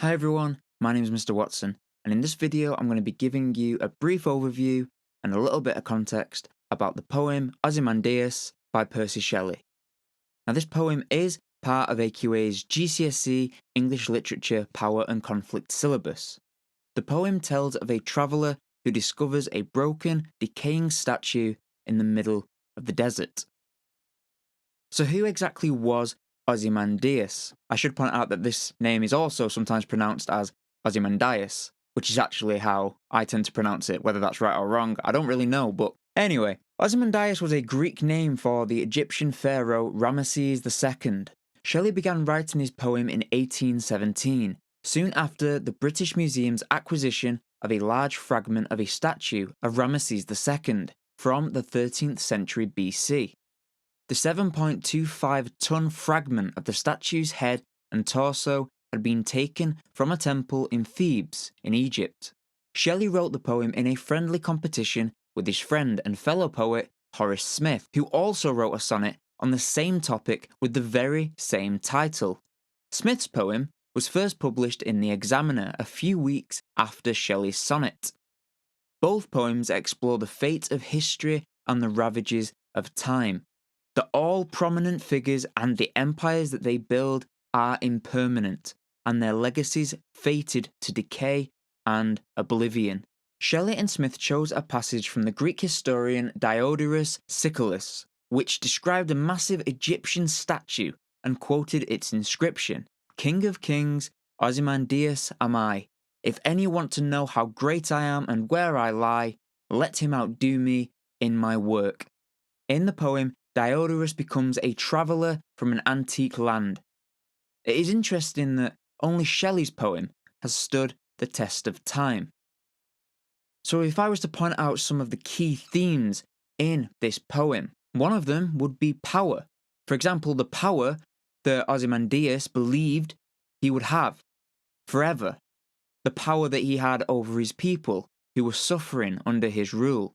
Hi everyone, my name is Mr. Watson, and in this video I'm going to be giving you a brief overview and a little bit of context about the poem Ozymandias by Percy Shelley. Now this poem is part of AQA's GCSE English Literature Power and Conflict syllabus. The poem tells of a traveller who discovers a broken, decaying statue in the middle of the desert. So who exactly was Ozymandias? I should point out that this name is also sometimes pronounced as Ozymandias, which is actually how I tend to pronounce it. Whether that's right or wrong, I don't really know, but anyway, Ozymandias was a Greek name for the Egyptian pharaoh Ramesses II. Shelley began writing his poem in 1817, soon after the British Museum's acquisition of a large fragment of a statue of Ramesses II from the 13th century BC. The 7.25-ton fragment of the statue's head and torso had been taken from a temple in Thebes, in Egypt. Shelley wrote the poem in a friendly competition with his friend and fellow poet Horace Smith, who also wrote a sonnet on the same topic with the very same title. Smith's poem was first published in the Examiner a few weeks after Shelley's sonnet. Both poems explore the fate of history and the ravages of time. That all prominent figures and the empires that they build are impermanent, and their legacies fated to decay and oblivion. Shelley and Smith chose a passage from the Greek historian Diodorus Siculus, which described a massive Egyptian statue and quoted its inscription, "King of kings, Ozymandias am I. If any want to know how great I am and where I lie, let him outdo me in my work." In the poem, Diodorus becomes a traveller from an antique land. It is interesting that only Shelley's poem has stood the test of time. So if I was to point out some of the key themes in this poem, one of them would be power. For example, the power that Ozymandias believed he would have forever. The power that he had over his people who were suffering under his rule.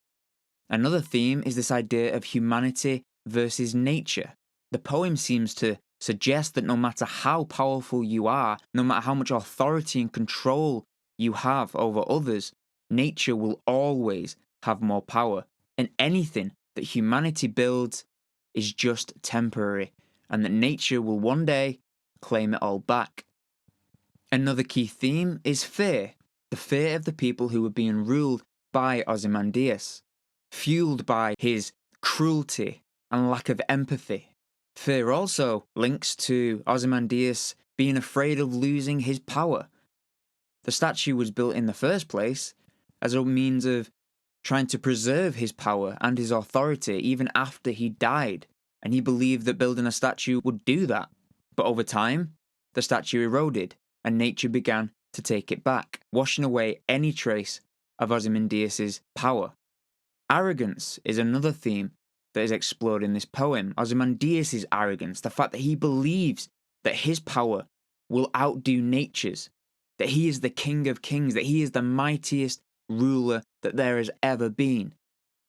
Another theme is this idea of humanity versus nature. The poem seems to suggest that no matter how powerful you are, no matter how much authority and control you have over others, nature will always have more power, and anything that humanity builds is just temporary, and that nature will one day claim it all back. Another key theme is fear, the fear of the people who were being ruled by Ozymandias, fueled by his cruelty and lack of empathy. Fear also links to Ozymandias being afraid of losing his power. The statue was built in the first place as a means of trying to preserve his power and his authority even after he died, and he believed that building a statue would do that. But over time, the statue eroded, and nature began to take it back, washing away any trace of Ozymandias' power. Arrogance is another theme that is explored in this poem. Ozymandias' arrogance, the fact that he believes that his power will outdo nature's, that he is the king of kings, that he is the mightiest ruler that there has ever been.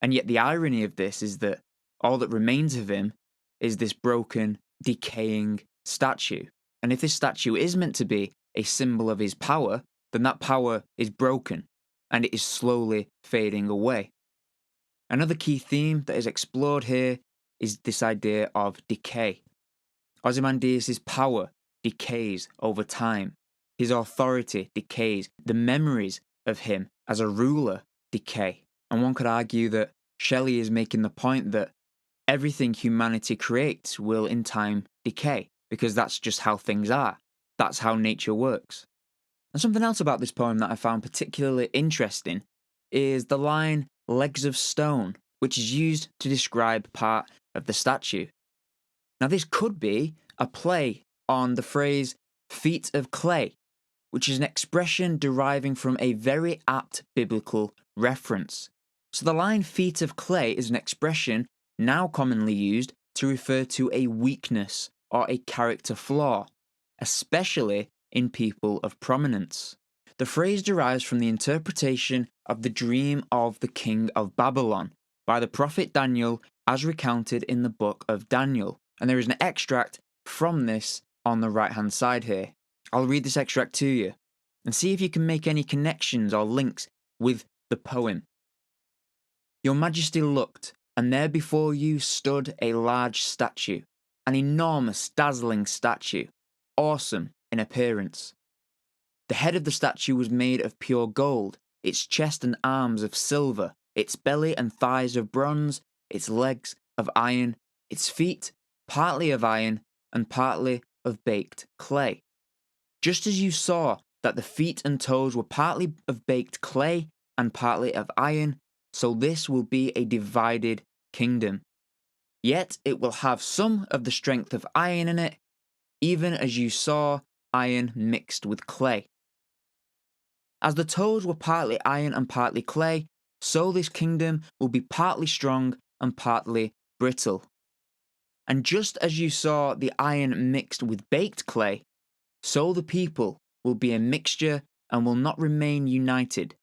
And yet the irony of this is that all that remains of him is this broken, decaying statue. And if this statue is meant to be a symbol of his power, then that power is broken and it is slowly fading away. Another key theme that is explored here is this idea of decay. Ozymandias' power decays over time. His authority decays. The memories of him as a ruler decay. And one could argue that Shelley is making the point that everything humanity creates will in time decay, because that's just how things are. That's how nature works. And something else about this poem that I found particularly interesting is the line "legs of stone," which is used to describe part of the statue. Now this could be a play on the phrase "feet of clay," which is an expression deriving from a very apt biblical reference. So the line "feet of clay" is an expression now commonly used to refer to a weakness or a character flaw, especially in people of prominence. The phrase derives from the interpretation of the dream of the king of Babylon by the prophet Daniel as recounted in the book of Daniel. And there is an extract from this on the right hand side here. I'll read this extract to you. and see if you can make any connections or links with the poem. Your Majesty looked, and there before you stood a large statue, an enormous, dazzling statue, awesome in appearance. The head of the statue was made of pure gold, its chest and arms of silver, its belly and thighs of bronze, its legs of iron, its feet partly of iron and partly of baked clay. Just as you saw that the feet and toes were partly of baked clay and partly of iron, so this will be a divided kingdom. Yet it will have some of the strength of iron in it, even as you saw iron mixed with clay. As the toes were partly iron and partly clay, so this kingdom will be partly strong and partly brittle. And just as you saw the iron mixed with baked clay, so the people will be a mixture and will not remain united,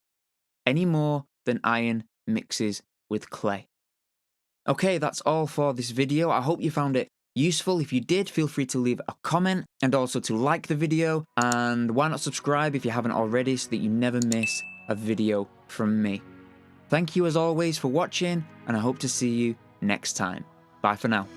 any more than iron mixes with clay. Okay, that's all for this video. I hope you found it useful. If you did, feel free to leave a comment and also to like the video, and why not subscribe if you haven't already so that you never miss a video from me. Thank you as always for watching, and I hope to see you next time. Bye for now.